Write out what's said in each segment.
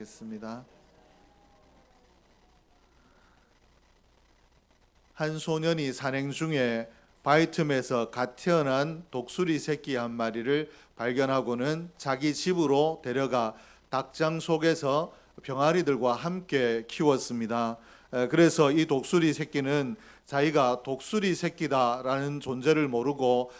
겠습니다. 한 소년이 산행 중에 바위 틈에서 갓 태어난 독수리 새끼 한 마리를 발견하고는 자기 집으로 데려가 닭장 속에서 병아리들과 함께 키웠습니다. 그래서 이 독수리 새끼는 자기가 독수리 새끼다라는 존재를 모르고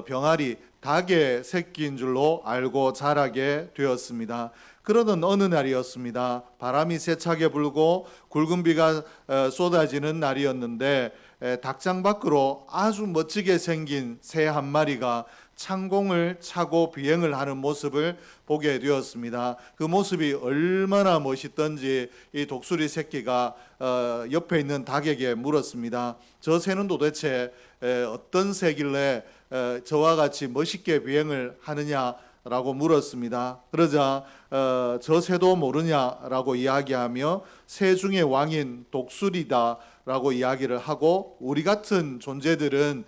병아리 닭의 새끼인 줄로 알고 자라게 되었습니다. 그러던 어느 날이었습니다. 바람이 세차게 불고 굵은 비가 쏟아지는 날이었는데 닭장 밖으로 아주 멋지게 생긴 새 한 마리가 창공을 차고 비행을 하는 모습을 보게 되었습니다. 그 모습이 얼마나 멋있던지 이 독수리 새끼가 옆에 있는 닭에게 물었습니다. 저 새는 도대체 어떤 새길래 저와 같이 멋있게 비행을 하느냐라고 물었습니다. 그러자 저 새도 모르냐라고 이야기하며 새 중의 왕인 독수리다라고 이야기를 하고, 우리 같은 존재들은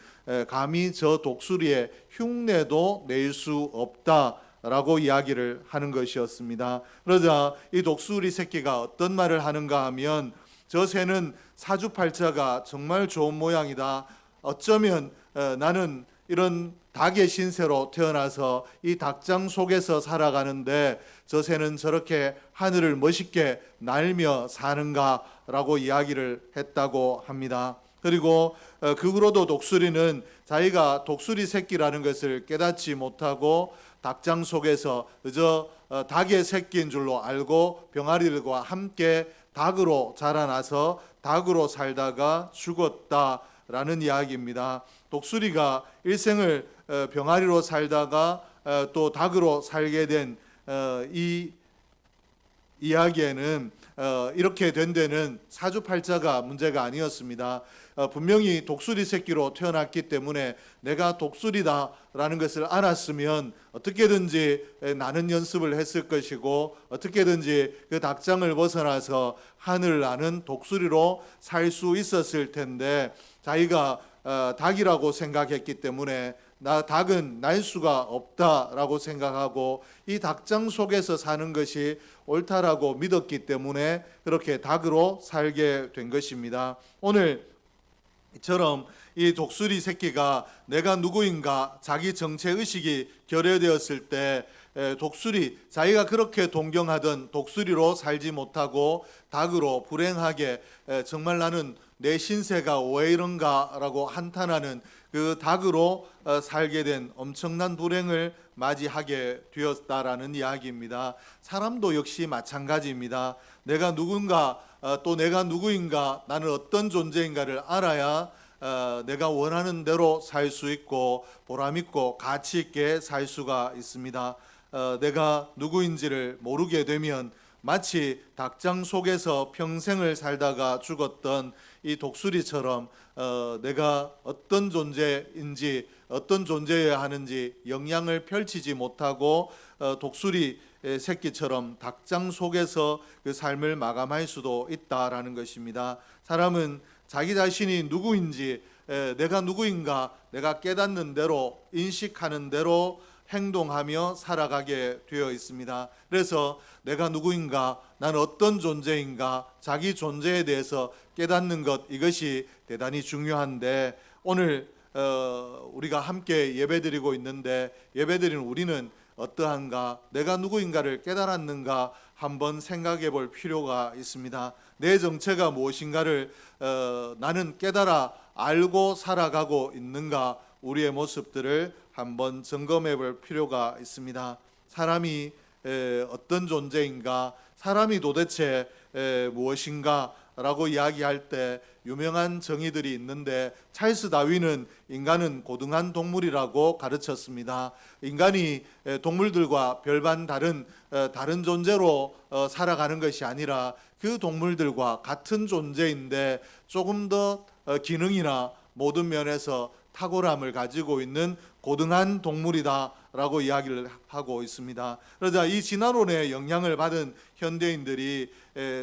감히 저 독수리의 흉내도 낼 수 없다라고 이야기를 하는 것이었습니다. 그러자 이 독수리 새끼가 어떤 말을 하는가 하면, 저 새는 사주팔자가 정말 좋은 모양이다. 어쩌면 나는 이런 닭의 신세로 태어나서 이 닭장 속에서 살아가는데 저 새는 저렇게 하늘을 멋있게 날며 사는가라고 이야기를 했다고 합니다. 그리고 그 후로도 독수리는 자기가 독수리 새끼라는 것을 깨닫지 못하고 닭장 속에서 그저 닭의 새끼인 줄로 알고 병아리들과 함께 닭으로 자라나서 닭으로 살다가 죽었다라는 이야기입니다. 독수리가 일생을 병아리로 살다가 또 닭으로 살게 된 이 이야기에는 이렇게 된 데는 사주팔자가 문제가 아니었습니다. 분명히 독수리 새끼로 태어났기 때문에 내가 독수리다라는 것을 알았으면 어떻게든지 나는 연습을 했을 것이고, 어떻게든지 그 닭장을 벗어나서 하늘을 나는 독수리로 살 수 있었을 텐데, 자기가 닭이라고 생각했기 때문에 닭은 날 수가 없다라고 생각하고 이 닭장 속에서 사는 것이 옳다라고 믿었기 때문에 그렇게 닭으로 살게 된 것입니다. 오늘 이처럼 이 독수리 새끼가 내가 누구인가 자기 정체의식이 결여되었을 때 독수리, 자기가 그렇게 동경하던 독수리로 살지 못하고 닭으로 불행하게 정말 나는 내 신세가 왜 이런가 라고 한탄하는 그 닭으로 살게 된 엄청난 불행을 맞이하게 되었다라는 이야기입니다. 사람도 역시 마찬가지입니다. 내가 누군가, 또 내가 누구인가, 나는 어떤 존재인가를 알아야 내가 원하는 대로 살 수 있고 보람 있고 가치 있게 살 수가 있습니다. 내가 누구인지를 모르게 되면 마치 닭장 속에서 평생을 살다가 죽었던 이 독수리처럼 내가 어떤 존재인지, 어떤 존재여야 하는지 영향을 펼치지 못하고 독수리 새끼처럼 닭장 속에서 그 삶을 마감할 수도 있다라는 것입니다. 사람은 자기 자신이 누구인지, 내가 누구인가, 내가 깨닫는 대로, 인식하는 대로 행동하며 살아가게 되어 있습니다. 그래서 내가 누구인가, 나는 어떤 존재인가, 자기 존재에 대해서 깨닫는 것, 이것이 대단히 중요한데, 오늘 우리가 함께 예배드리고 있는데 예배드리는 우리는 어떠한가, 내가 누구인가를 깨달았는가 한번 생각해 볼 필요가 있습니다. 내 정체가 무엇인가를 나는 깨달아 알고 살아가고 있는가, 우리의 모습들을 한번 점검해 볼 필요가 있습니다. 사람이 어떤 존재인가, 사람이 도대체 무엇인가 라고 이야기할 때 유명한 정의들이 있는데, 찰스 다윈은 인간은 고등한 동물이라고 가르쳤습니다. 인간이 동물들과 별반 다른 존재로 살아가는 것이 아니라 그 동물들과 같은 존재인데 조금 더 기능이나 모든 면에서 탁월함을 가지고 있는 고등한 동물이다라고 이야기를 하고 있습니다. 그러자 이 진화론의 영향을 받은 현대인들이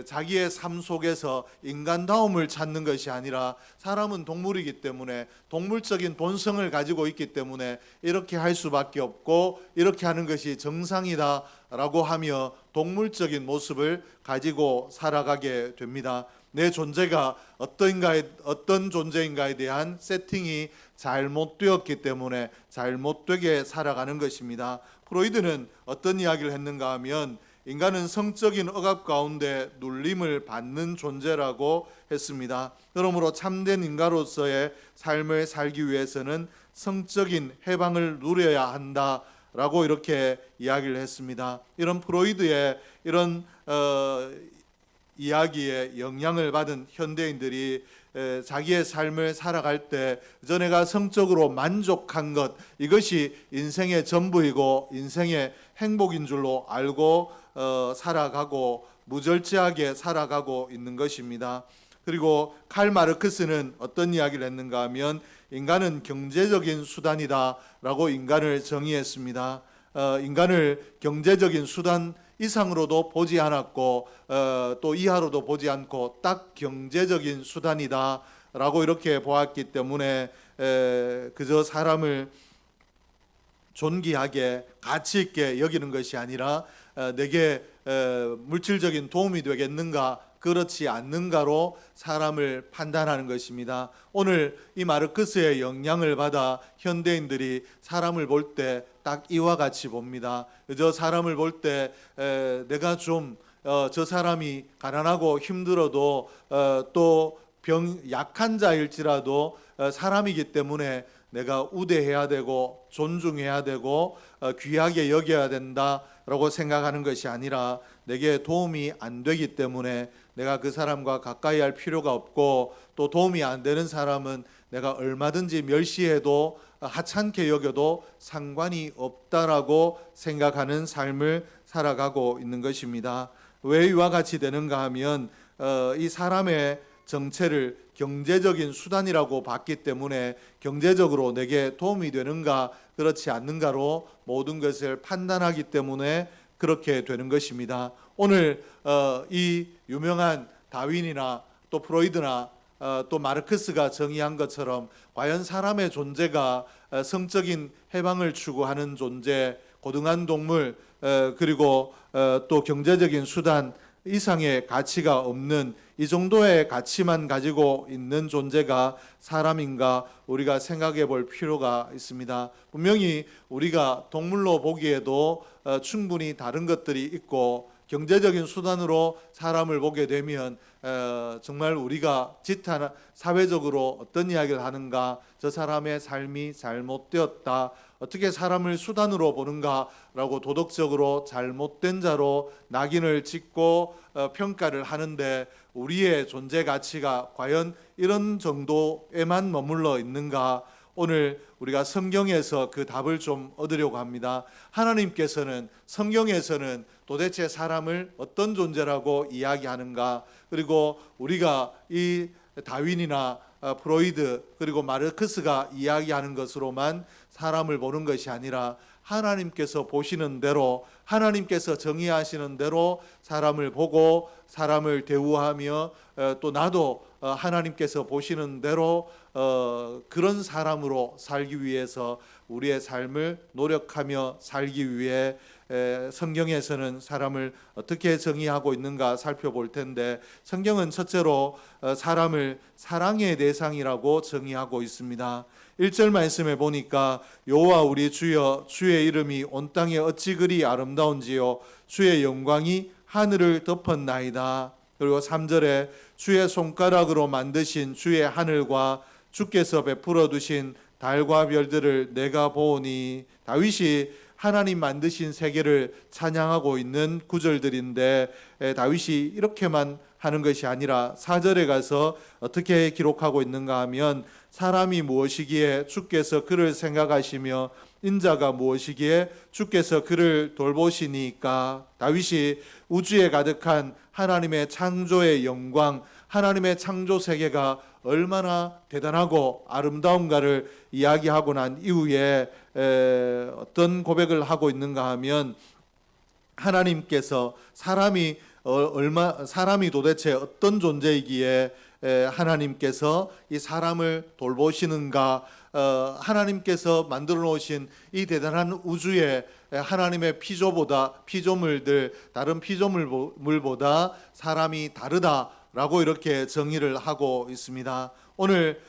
자기의 삶 속에서 인간다움을 찾는 것이 아니라 사람은 동물이기 때문에 동물적인 본성을 가지고 있기 때문에 이렇게 할 수밖에 없고 이렇게 하는 것이 정상이다라고 하며 동물적인 모습을 가지고 살아가게 됩니다. 내 존재가 어떤 존재인가에 대한 세팅이 잘못되었기 때문에 잘못되게 살아가는 것입니다. 프로이드는 어떤 이야기를 했는가 하면 인간은 성적인 억압 가운데 눌림을 받는 존재라고 했습니다. 그러므로 참된 인간으로서의 삶을 살기 위해서는 성적인 해방을 누려야 한다라고 이렇게 이야기를 했습니다. 이런 프로이드의 이런 이야기에 영향을 받은 현대인들이 자기의 삶을 살아갈 때 내가 성적으로 만족한 것, 이것이 인생의 전부이고 인생의 행복인 줄로 알고 살아가고 무절제하게 살아가고 있는 것입니다. 그리고 칼 마르크스는 어떤 이야기를 했는가 하면 인간은 경제적인 수단이다라고 인간을 정의했습니다. 인간을 경제적인 수단 이상으로도 보지 않았고 또 이하로도 보지 않고 딱 경제적인 수단이다라고 이렇게 보았기 때문에 그저 사람을 존귀하게 가치 있게 여기는 것이 아니라 내게 물질적인 도움이 되겠는가 그렇지 않는가로 사람을 판단하는 것입니다. 오늘 이 마르크스의 영향을 받아 현대인들이 사람을 볼 때 딱 이와 같이 봅니다. 저 사람을 볼 때 내가 좀 저 사람이 가난하고 힘들어도 또 약한 자일지라도 사람이기 때문에 내가 우대해야 되고 존중해야 되고 귀하게 여겨야 된다라고 생각하는 것이 아니라 내게 도움이 안 되기 때문에 내가 그 사람과 가까이 할 필요가 없고 또 도움이 안 되는 사람은 내가 얼마든지 멸시해도 하찮게 여겨도 상관이 없다라고 생각하는 삶을 살아가고 있는 것입니다. 왜 이와 같이 되는가 하면 이 사람의 정체를 경제적인 수단이라고 봤기 때문에 경제적으로 내게 도움이 되는가 그렇지 않는가로 모든 것을 판단하기 때문에 그렇게 되는 것입니다. 오늘 이 유명한 다윈이나 또 프로이드나 또 마르크스가 정의한 것처럼 과연 사람의 존재가 성적인 해방을 추구하는 존재, 고등한 동물 그리고 또 경제적인 수단 이상의 가치가 없는 이 정도의 가치만 가지고 있는 존재가 사람인가 우리가 생각해 볼 필요가 있습니다. 분명히 우리가 동물로 보기에도 충분히 다른 것들이 있고 경제적인 수단으로 사람을 보게 되면 정말 우리가 사회적으로 어떤 이야기를 하는가, 저 사람의 삶이 잘못되었다, 어떻게 사람을 수단으로 보는가라고 도덕적으로 잘못된 자로 낙인을 찍고 평가를 하는데 우리의 존재 가치가 과연 이런 정도에만 머물러 있는가? 오늘 우리가 성경에서 그 답을 좀 얻으려고 합니다. 하나님께서는 성경에서는 도대체 사람을 어떤 존재라고 이야기하는가? 그리고 우리가 이 다윈이나 프로이드 그리고 마르크스가 이야기하는 것으로만 사람을 보는 것이 아니라 하나님께서 보시는 대로 하나님께서 정의하시는 대로 사람을 보고 사람을 대우하며 또 나도 하나님께서 보시는 대로 그런 사람으로 살기 위해서 우리의 삶을 노력하며 살기 위해 성경에서는 사람을 어떻게 정의하고 있는가 살펴볼 텐데 성경은 첫째로 사람을 사랑의 대상이라고 정의하고 있습니다. 1절 말씀에 보니까 여호와 우리 주여 주의 이름이 온 땅에 어찌 그리 아름다운지요 주의 영광이 하늘을 덮었나이다. 그리고 3절에 주의 손가락으로 만드신 주의 하늘과 주께서 베풀어 두신 달과 별들을 내가 보오니 다윗이 하나님 만드신 세계를 찬양하고 있는 구절들인데 다윗이 이렇게만 하는 것이 아니라 4절에 가서 어떻게 기록하고 있는가 하면 사람이 무엇이기에 주께서 그를 생각하시며 인자가 무엇이기에 주께서 그를 돌보시니까. 다윗이 우주에 가득한 하나님의 창조의 영광, 하나님의 창조 세계가 얼마나 대단하고 아름다운가를 이야기하고 난 이후에 어떤 고백을 하고 있는가 하면 하나님께서 사람이 도대체 어떤 존재이기에 하나님께서 이 사람을 돌보시는가, 하나님께서 만들어 놓으신 이 대단한 우주에 하나님의 피조물들, 다른 피조물보다 사람이 다르다라고 이렇게 정의를 하고 있습니다. 오늘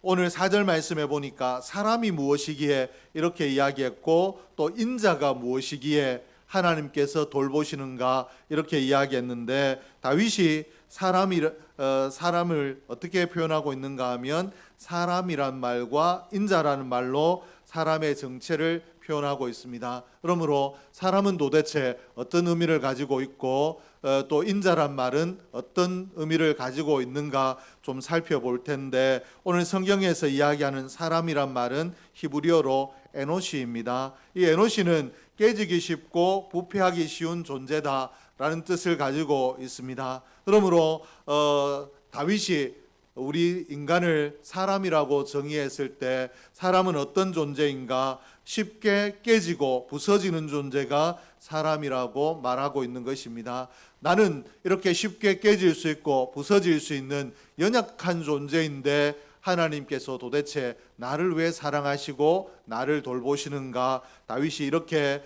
4절 말씀해 보니까 사람이 무엇이기에 이렇게 이야기했고, 또 인자가 무엇이기에 하나님께서 돌보시는가 이렇게 이야기했는데, 다윗이 사람을 어떻게 표현하고 있는가 하면 사람이란 말과 인자라는 말로 사람의 정체를 표현하고 있습니다. 그러므로 사람은 도대체 어떤 의미를 가지고 있고, 또 인자란 말은 어떤 의미를 가지고 있는가 좀 살펴볼 텐데, 오늘 성경에서 이야기하는 사람이란 말은 히브리어로 에노시입니다. 이 에노시는 깨지기 쉽고 부패하기 쉬운 존재다라는 뜻을 가지고 있습니다. 그러므로 다윗이 우리 인간을 사람이라고 정의했을 때 사람은 어떤 존재인가, 쉽게 깨지고 부서지는 존재가 사람이라고 말하고 있는 것입니다. 나는 이렇게 쉽게 깨질 수 있고 부서질 수 있는 연약한 존재인데 하나님께서 도대체 나를 왜 사랑하시고 나를 돌보시는가, 다윗이 이렇게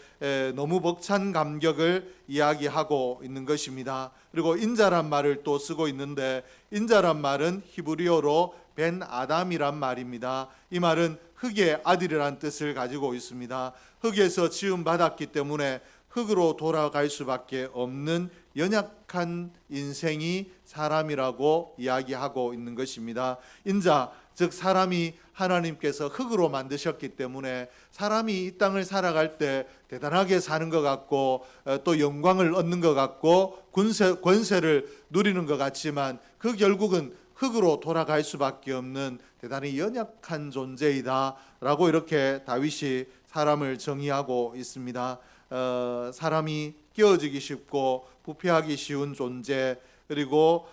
너무 벅찬 감격을 이야기하고 있는 것입니다. 그리고 인자란 말을 또 쓰고 있는데, 인자란 말은 히브리어로 벤 아담이란 말입니다. 이 말은 흙의 아들이란 뜻을 가지고 있습니다. 흙에서 지음 받았기 때문에 흙으로 돌아갈 수밖에 없는 연약한 인생이 사람이라고 이야기하고 있는 것입니다. 인자, 즉 사람이 하나님께서 흙으로 만드셨기 때문에 사람이 이 땅을 살아갈 때 대단하게 사는 것 같고, 또 영광을 얻는 것 같고 권세를 누리는 것 같지만, 그 결국은 흙으로 돌아갈 수밖에 없는 대단히 연약한 존재이다 라고 이렇게 다윗이 사람을 정의하고 있습니다. 사람이 깨어지기 쉽고 부패하기 쉬운 존재, 그리고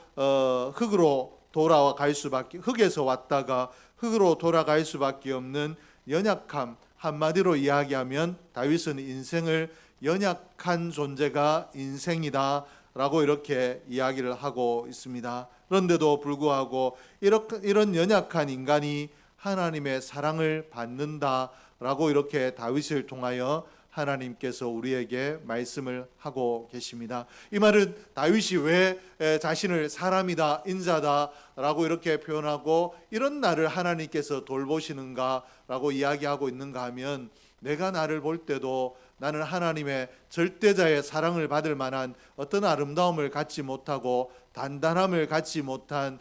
흙에서 왔다가 흙으로 돌아갈 수밖에 없는 연약함, 한마디로 이야기하면 다윗은 인생을 연약한 존재가 인생이다 라고 이렇게 이야기를 하고 있습니다. 그런데도 불구하고 이런 연약한 인간이 하나님의 사랑을 받는다 라고 이렇게 다윗을 통하여 하나님께서 우리에게 말씀을 하고 계십니다. 이 말은 다윗이 왜 자신을 사람이다, 인자다 라고 이렇게 표현하고 이런 나를 하나님께서 돌보시는가 라고 이야기하고 있는가 하면, 내가 나를 볼 때도 나는 하나님의 절대자의 사랑을 받을 만한 어떤 아름다움을 갖지 못하고 단단함을 갖지 못한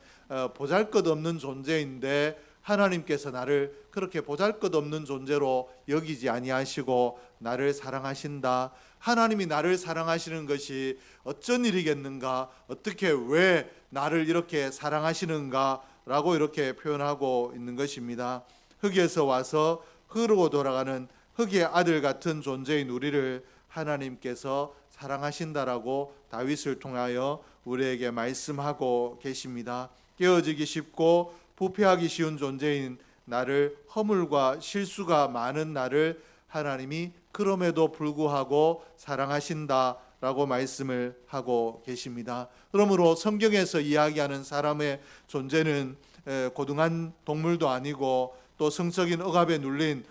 보잘것없는 존재인데, 하나님께서 나를 그렇게 보잘것없는 존재로 여기지 아니하시고 나를 사랑하신다. 하나님이 나를 사랑하시는 것이 어쩐 일이겠는가, 어떻게 왜 나를 이렇게 사랑하시는가 라고 이렇게 표현하고 있는 것입니다. 흙에서 와서 흙으로 돌아가는 흙의 아들 같은 존재인 우리를 하나님께서 사랑하신다라고 다윗을 통하여 우리에게 말씀하고 계십니다. 깨어지기 쉽고 부패하기 쉬운 존재인 나를, 허물과 실수가 많은 나를 하나님이 그럼에도 불구하고 사랑하신다라고 말씀을 하고 계십니다. 그러므로 성경에서 이야기하는 사람의 존재는 고등한 동물도 아니고 또 성적인 억압에 눌린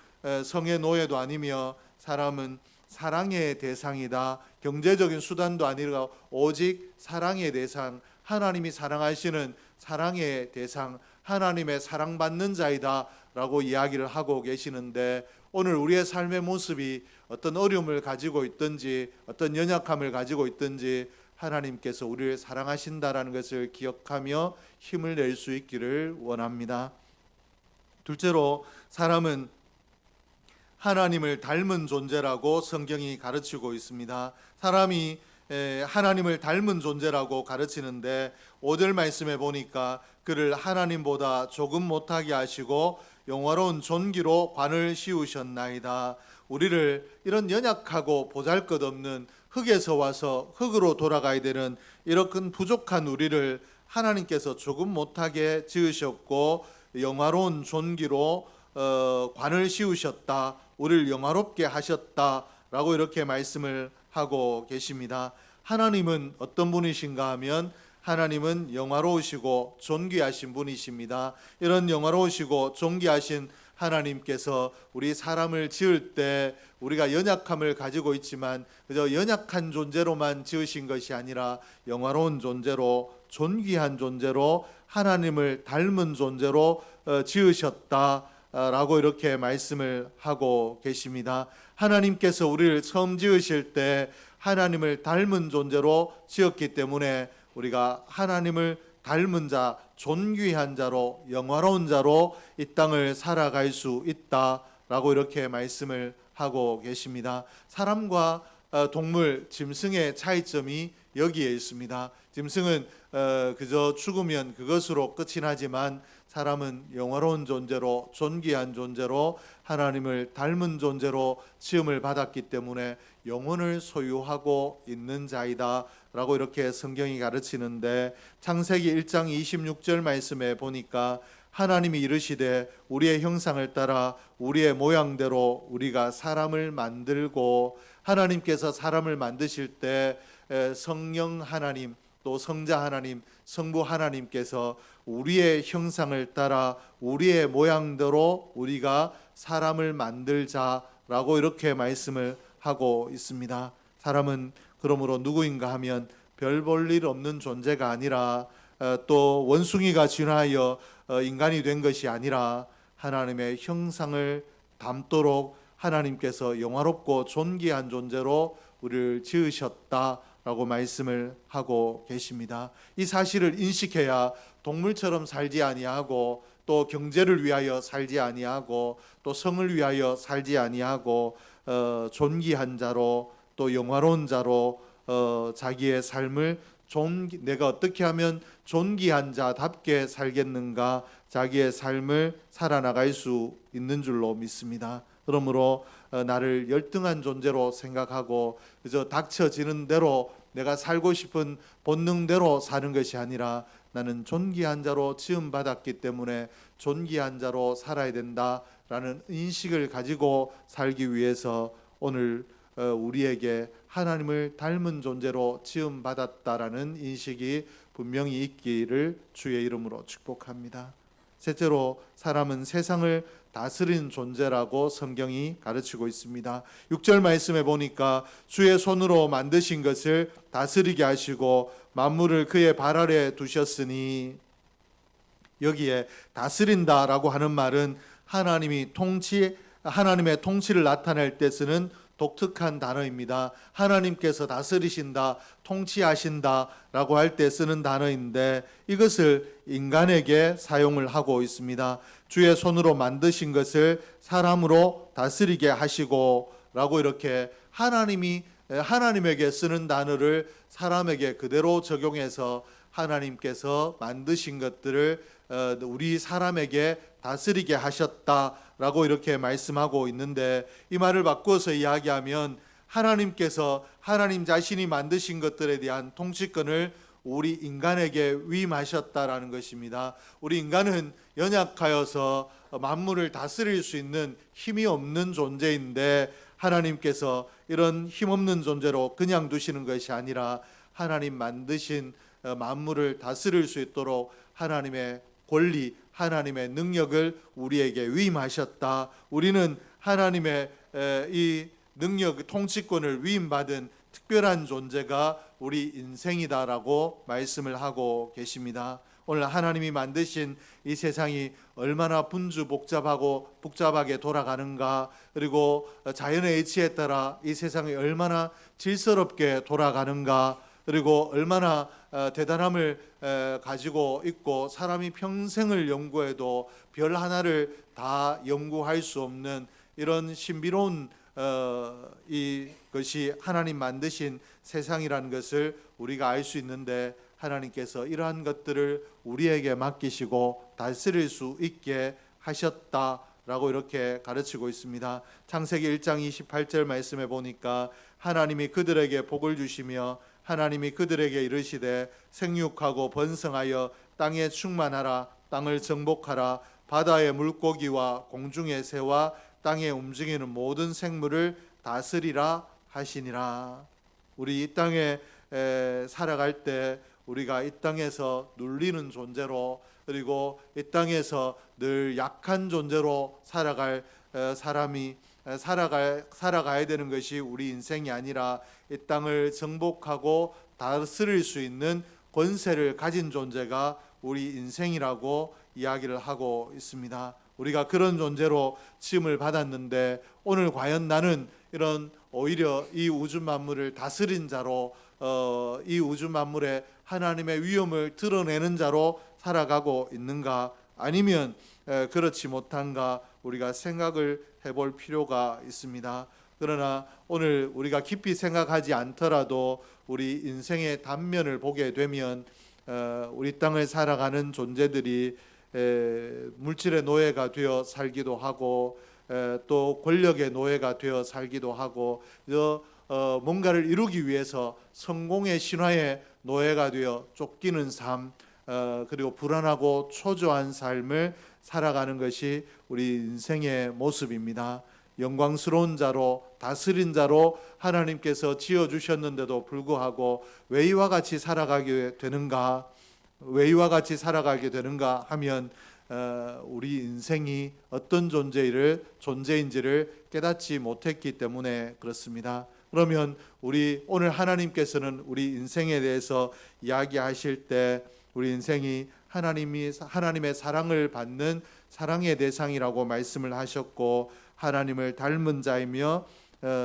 성의 노예도 아니며, 사람은 사랑의 대상이다. 경제적인 수단도 아니라 오직 사랑의 대상, 하나님이 사랑하시는 사랑의 대상, 하나님의 사랑받는 자이다 라고 이야기를 하고 계시는데, 오늘 우리의 삶의 모습이 어떤 어려움을 가지고 있든지 어떤 연약함을 가지고 있든지 하나님께서 우리를 사랑하신다라는 것을 기억하며 힘을 낼 수 있기를 원합니다. 둘째로, 사람은 하나님을 닮은 존재라고 성경이 가르치고 있습니다. 사람이 하나님을 닮은 존재라고 가르치는데, 5절 말씀에 보니까 그를 하나님보다 조금 못하게 하시고 영화로운 존귀로 관을 씌우셨나이다. 우리를 이런 연약하고 보잘것없는 흙에서 와서 흙으로 돌아가야 되는 이렇게 부족한 우리를 하나님께서 조금 못하게 지으셨고 영화로운 존귀로 관을 씌우셨다, 우리를 영화롭게 하셨다라고 이렇게 말씀을 하고 계십니다. 하나님은 어떤 분이신가 하면 하나님은 영화로우시고 존귀하신 분이십니다. 이런 영화로우시고 존귀하신 하나님께서 우리 사람을 지을 때 우리가 연약함을 가지고 있지만 그저 연약한 존재로만 지으신 것이 아니라 영화로운 존재로, 존귀한 존재로, 하나님을 닮은 존재로 지으셨다라고 이렇게 말씀을 하고 계십니다. 하나님께서 우리를 처음 지으실 때 하나님을 닮은 존재로 지었기 때문에 우리가 하나님을 닮은 자, 존귀한 자로, 영화로운 자로 이 땅을 살아갈 수 있다라고 이렇게 말씀을 하고 계십니다. 사람과 동물, 짐승의 차이점이 여기에 있습니다. 짐승은 그저 죽으면 그것으로 끝이 나지만 사람은 영화로운 존재로, 존귀한 존재로, 하나님을 닮은 존재로 지음을 받았기 때문에 영혼을 소유하고 있는 자이다 라고 이렇게 성경이 가르치는데, 창세기 1장 26절 말씀에 보니까 하나님이 이르시되 우리의 형상을 따라 우리의 모양대로 우리가 사람을 만들고, 하나님께서 사람을 만드실 때 성령 하나님, 또 성자 하나님, 성부 하나님께서 우리의 형상을 따라 우리의 모양대로 우리가 사람을 만들자라고 이렇게 말씀을 하고 있습니다. 사람은 그러므로 누구인가 하면 별 볼 일 없는 존재가 아니라, 또 원숭이가 진화하여 인간이 된 것이 아니라 하나님의 형상을 담도록 하나님께서 영화롭고 존귀한 존재로 우리를 지으셨다라고 말씀을 하고 계십니다. 이 사실을 인식해야 동물처럼 살지 아니하고, 또 경제를 위하여 살지 아니하고, 또 성을 위하여 살지 아니하고, 존귀한 자로, 또 영화로운 자로 자기의 삶을 내가 어떻게 하면 존귀한 자답게 살겠는가, 자기의 삶을 살아나갈 수 있는 줄로 믿습니다. 그러므로 나를 열등한 존재로 생각하고 그저 닥쳐지는 대로 내가 살고 싶은 본능대로 사는 것이 아니라, 나는 존귀한 자로 지음받았기 때문에 존귀한 자로 살아야 된다라는 인식을 가지고 살기 위해서 오늘 우리에게 하나님을 닮은 존재로 지음받았다라는 인식이 분명히 있기를 주의 이름으로 축복합니다. 셋째로, 사람은 세상을 다스리는 존재라고 성경이 가르치고 있습니다. 6절 말씀에 보니까 주의 손으로 만드신 것을 다스리게 하시고 만물을 그의 발 아래 두셨으니, 여기에 다스린다라고 하는 말은 하나님의 통치를 나타낼 때 쓰는 독특한 단어입니다. 하나님께서 다스리신다, 통치하신다라고 할 때 쓰는 단어인데, 이것을 인간에게 사용을 하고 있습니다. 주의 손으로 만드신 것을 사람으로 다스리게 하시고 라고 이렇게 하나님에게 쓰는 단어를 사람에게 그대로 적용해서 하나님께서 만드신 것들을 우리 사람에게 다스리게 하셨다라고 이렇게 말씀하고 있는데, 이 말을 바꾸어서 이야기하면 하나님께서 하나님 자신이 만드신 것들에 대한 통치권을 우리 인간에게 위임하셨다라는 것입니다. 우리 인간은 연약하여서 만물을 다스릴 수 있는 힘이 없는 존재인데, 하나님께서 이런 힘없는 존재로 그냥 두시는 것이 아니라 하나님 만드신 만물을 다스릴 수 있도록 하나님의 권리, 하나님의 능력을 우리에게 위임하셨다. 우리는 하나님의 이 능력, 통치권을 위임받은 특별한 존재가 우리 인생이다라고 말씀을 하고 계십니다. 오늘 하나님이 만드신 이 세상이 얼마나 분주복잡하고 복잡하게 돌아가는가, 그리고 자연의 이치에 따라 이 세상이 얼마나 질서롭게 돌아가는가, 그리고 얼마나 대단함을 가지고 있고, 사람이 평생을 연구해도 별 하나를 다 연구할 수 없는 이런 신비로운 이것이 하나님 만드신 세상이라는 것을 우리가 알 수 있는데, 하나님께서 이러한 것들을 우리에게 맡기시고 다스릴 수 있게 하셨다라고 이렇게 가르치고 있습니다. 창세기 1장 28절 말씀에 보니까 하나님이 그들에게 복을 주시며 하나님이 그들에게 이르시되 생육하고 번성하여 땅에 충만하라, 땅을 정복하라, 바다의 물고기와 공중의 새와 땅에 움직이는 모든 생물을 다스리라 하시니라. 우리 이 땅에 살아갈 때 우리가 이 땅에서 눌리는 존재로, 그리고 이 땅에서 늘 약한 존재로 살아갈 사람이 살아가야 되는 것이 우리 인생이 아니라 이 땅을 정복하고 다스릴 수 있는 권세를 가진 존재가 우리 인생이라고 이야기를 하고 있습니다. 우리가 그런 존재로 지음을 받았는데 오늘 과연 나는 이런 오히려 이 우주 만물을 다스린 자로, 이 우주 만물에 하나님의 위엄을 드러내는 자로 살아가고 있는가, 아니면 그렇지 못한가 우리가 생각을 해볼 필요가 있습니다. 그러나 오늘 우리가 깊이 생각하지 않더라도 우리 인생의 단면을 보게 되면 우리 땅을 살아가는 존재들이 물질의 노예가 되어 살기도 하고, 또 권력의 노예가 되어 살기도 하고, 뭔가를 이루기 위해서 성공의 신화의 노예가 되어 쫓기는 삶, 그리고 불안하고 초조한 삶을 살아가는 것이 우리 인생의 모습입니다. 영광스러운 자로, 다스린 자로 하나님께서 지어주셨는데도 불구하고 왜 이와 같이 살아가게 되는가 하면 우리 인생이 어떤 존재인지를 깨닫지 못했기 때문에 그렇습니다. 그러면 우리 오늘 하나님께서는 우리 인생에 대해서 이야기하실 때 우리 인생이 하나님의 사랑을 받는 사랑의 대상이라고 말씀을 하셨고, 하나님을 닮은 자이며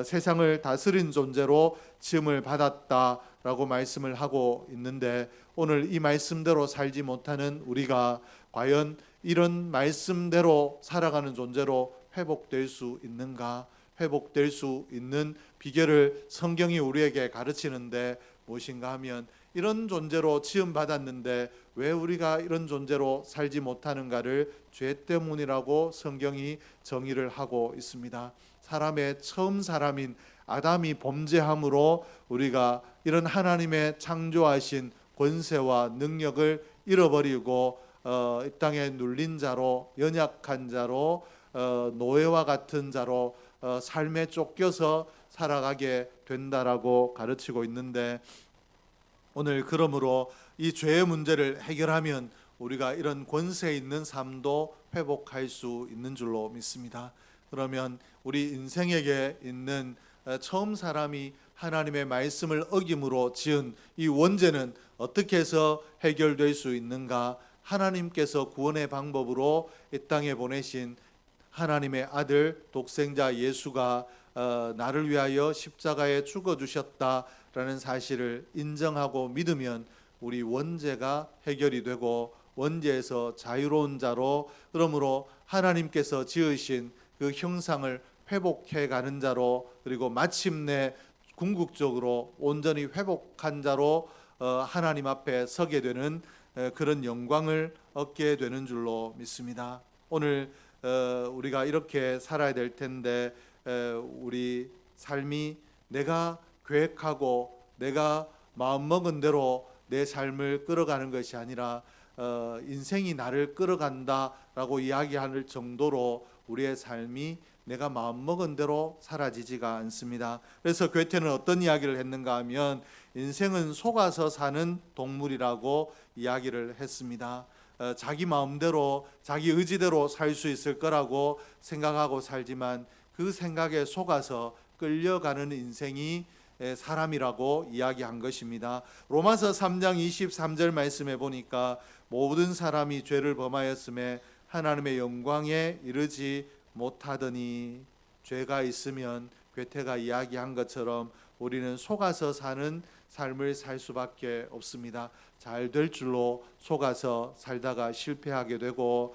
세상을 다스린 존재로 지음을 받았다라고 말씀을 하고 있는데, 오늘 이 말씀대로 살지 못하는 우리가 과연 이런 말씀대로 살아가는 존재로 회복될 수 있는가? 회복될 수 있는 비결을 성경이 우리에게 가르치는데 무엇인가 하면, 이런 존재로 지음받았는데 왜 우리가 이런 존재로 살지 못하는가를 죄 때문이라고 성경이 정의를 하고 있습니다. 사람의 처음 사람인 아담이 범죄함으로 우리가 이런 하나님의 창조하신 권세와 능력을 잃어버리고 이 땅에 눌린 자로, 연약한 자로, 노예와 같은 자로 삶에 쫓겨서 살아가게 된다라고 가르치고 있는데, 오늘 그러므로 이 죄의 문제를 해결하면 우리가 이런 권세 있는 삶도 회복할 수 있는 줄로 믿습니다. 그러면 우리 인생에게 있는 처음 사람이 하나님의 말씀을 어김으로 지은 이 원죄는 어떻게 해서 해결될 수 있는가? 하나님께서 구원의 방법으로 이 땅에 보내신 하나님의 아들 독생자 예수가 나를 위하여 십자가에 죽어주셨다라는 사실을 인정하고 믿으면 우리 원죄가 해결이 되고 원죄에서 자유로운 자로, 그러므로 하나님께서 지으신 그 형상을 회복해 가는 자로, 그리고 마침내 궁극적으로 온전히 회복한 자로 하나님 앞에 서게 되는 그런 영광을 얻게 되는 줄로 믿습니다. 오늘 우리가 이렇게 살아야 될 텐데, 우리 삶이 내가 계획하고 내가 마음먹은 대로 내 삶을 끌어가는 것이 아니라 인생이 나를 끌어간다라고 이야기할 정도로 우리의 삶이 내가 마음먹은 대로 사라지지가 않습니다. 그래서 괴테는 어떤 이야기를 했는가 하면, 인생은 속아서 사는 동물이라고 이야기를 했습니다. 자기 마음대로 자기 의지대로 살 수 있을 거라고 생각하고 살지만 그 생각에 속아서 끌려가는 인생이 사람이라고 이야기한 것입니다. 로마서 3장 23절 말씀에 보니까 모든 사람이 죄를 범하였음에 하나님의 영광에 이르지 못하더니, 죄가 있으면 괴테가 이야기한 것처럼 우리는 속아서 사는 삶을 살 수밖에 없습니다. 잘 될 줄로 속아서 살다가 실패하게 되고,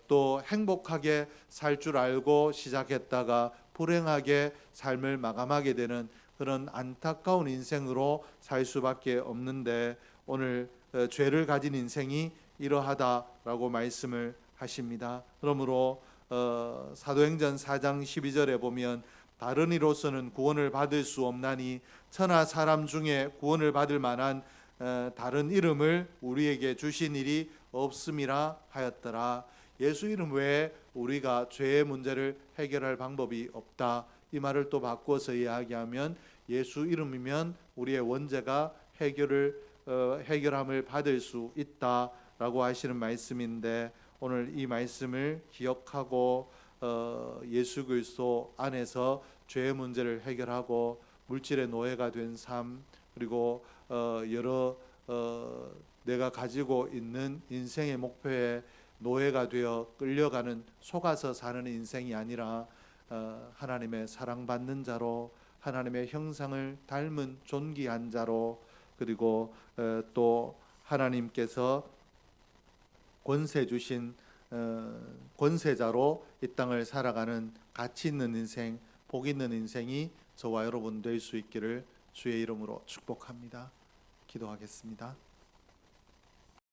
또 행복하게 살 줄 알고 시작했다가 불행하게 삶을 마감하게 되는 그런 안타까운 인생으로 살 수밖에 없는데, 오늘 죄를 가진 인생이 이러하다라고 말씀을 하십니다. 그러므로 사도행전 4장 12절에 보면, 다른 이로서는 구원을 받을 수 없나니 천하 사람 중에 구원을 받을 만한 다른 이름을 우리에게 주신 일이 없음이라 하였더라. 예수 이름 외에 우리가 죄의 문제를 해결할 방법이 없다. 이 말을 또 바꾸어서 이야기하면 예수 이름이면 우리의 원죄가 해결함을 받을 수 있다라고 하시는 말씀인데, 오늘 이 말씀을 기억하고 예수 그리스도 안에서 죄의 문제를 해결하고 물질의 노예가 된 삶, 그리고 여러 내가 가지고 있는 인생의 목표에 노예가 되어 끌려가는, 속아서 사는 인생이 아니라 하나님의 사랑받는 자로, 하나님의 형상을 닮은 존귀한 자로, 그리고 또 하나님께서 권세 주신 권세자로 이 땅을 살아가는 가치 있는 인생, 복 있는 인생이 저와 여러분 될 수 있기를 주의 이름으로 축복합니다. 기도하겠습니다.